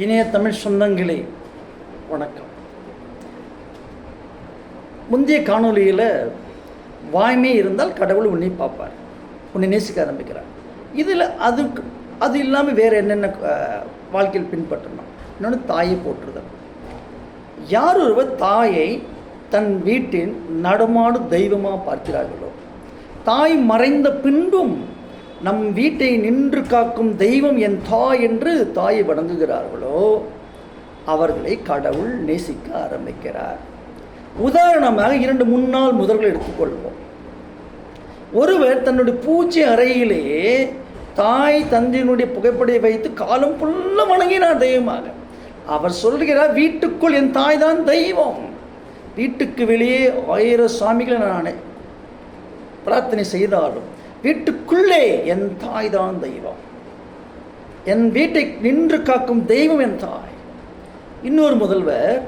இணைய தமிழ் சொந்தங்களே வணக்கம். முந்தைய காணொலியில் வாய்மை இருந்தால் கடவுள் உன்னை பார்ப்பார், உன்னை நேசிக்க ஆரம்பிக்கிறார். இதில் அது இல்லாமல் வேறு என்னென்ன வாழ்க்கையில் பின்பற்றணும். இன்னொன்று தாயை போற்றுதல். யார் ஒருவர் தாயை தன் வீட்டின் நடமாடு தெய்வமாக பார்க்கிறார்களோ, தாய் மறைந்த பின்பும் நம் வீட்டை நின்று காக்கும் தெய்வம் என் தாய் என்று தாயை வணங்குகிறார்களோ, அவர்களை கடவுள் நேசிக்க ஆரம்பிக்கிறார். உதாரணமாக 2 முன்னாள் முதல்களை எடுத்துக்கொள்வோம். ஒருவர் தன்னுடைய பூஜை அறையிலேயே தாய் தந்தையினுடைய புகைப்படையை வைத்து காலம் ஃபுல்லாக வணங்கினார் தெய்வமாக. அவர் சொல்கிறார், வீட்டுக்குள் என் தாய் தான் தெய்வம், வீட்டுக்கு வெளியே 1000 சாமிகளை நான் பிரார்த்தனை செய்தாலும் வீட்டுக்குள்ளே என் தாய் தான் தெய்வம், என் வீட்டை நின்று காக்கும் தெய்வம் என் தாய். இன்னொரு முதல்வர்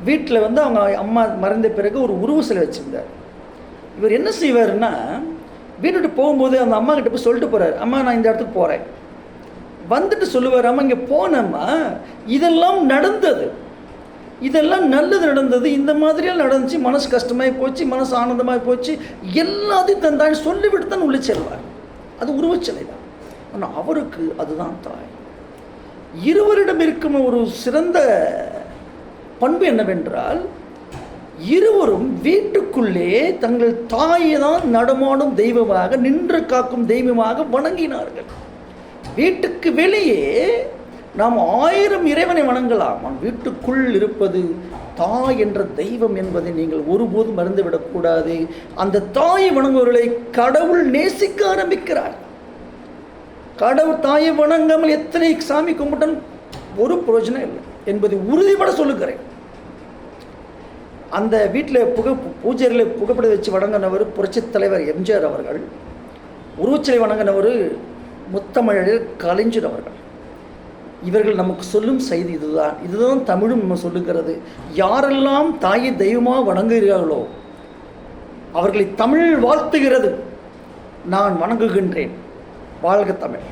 வீட்டில் அவங்க அம்மா மறைந்த பிறகு ஒரு உருவ சிலை வச்சுருந்தார். இவர் என்ன செய்வார்னா, வீட்டுக்கு போகும்போது அந்த அம்மா கிட்ட போய் சொல்லிட்டு போகிறார், அம்மா நான் இந்த இடத்துக்கு போகிறேன். வந்துட்டு சொல்லுவார், அம்மா இங்கே போனம்மா, இதெல்லாம் நடந்தது, இதெல்லாம் நல்லது நடந்தது, இந்த மாதிரியாக நடந்துச்சு, மனசு கஷ்டமாகி போச்சு, மனசு ஆனந்தமாகி போச்சு, எல்லாத்தையும் தந்தாய் சொல்லிவிட்டு தான் உள்ளே செல்வார். அது உருவச்சிலை தான். ஆனால் அவருக்கு அதுதான் தாய். இருவரிடம் இருக்கும் ஒரு சிறந்த பண்பு என்னவென்றால், இருவரும் வீட்டுக்குள்ளே தங்கள் தாயை தான் நடமாடும் தெய்வமாக, நின்று காக்கும் தெய்வமாக வணங்கினார்கள். வீட்டுக்கு வெளியே நாம் 1000 இறைவனை வணங்கலாம், வீட்டுக்குள் இருப்பது தாய் என்ற தெய்வம் என்பதை நீங்கள் ஒருபோதும் மறந்துவிடக்கூடாது. அந்த தாயை வணங்குவவர்களை கடவுள் நேசிக்க ஆரம்பிக்கிறார். கடவுள் தாயை வணங்காமல் எத்தனை சாமி கும்பிட்டாலும் ஒரு பிரயோஜனம் இல்லை என்பதை உறுதிபட சொல்லுகிறேன். அந்த வீட்டில் பூஜைகளில் புகைப்பட வச்சு வணங்கினவர் புரட்சித் தலைவர் எம்ஜிஆர் அவர்கள். உருவச்சிலை வணங்கினவர் முத்தமிழர் கலைஞர் அவர்கள். இவர்கள் நமக்கு சொல்லும் செய்தி இதுதான் தமிழும் நம்ம சொல்லுகிறது. யாரெல்லாம் தாயை தெய்வமாக வணங்குகிறார்களோ அவர்களை தமிழ் வாழ்த்துகிறது. நான் வணங்குகின்றேன். வாழ்க தமிழ்.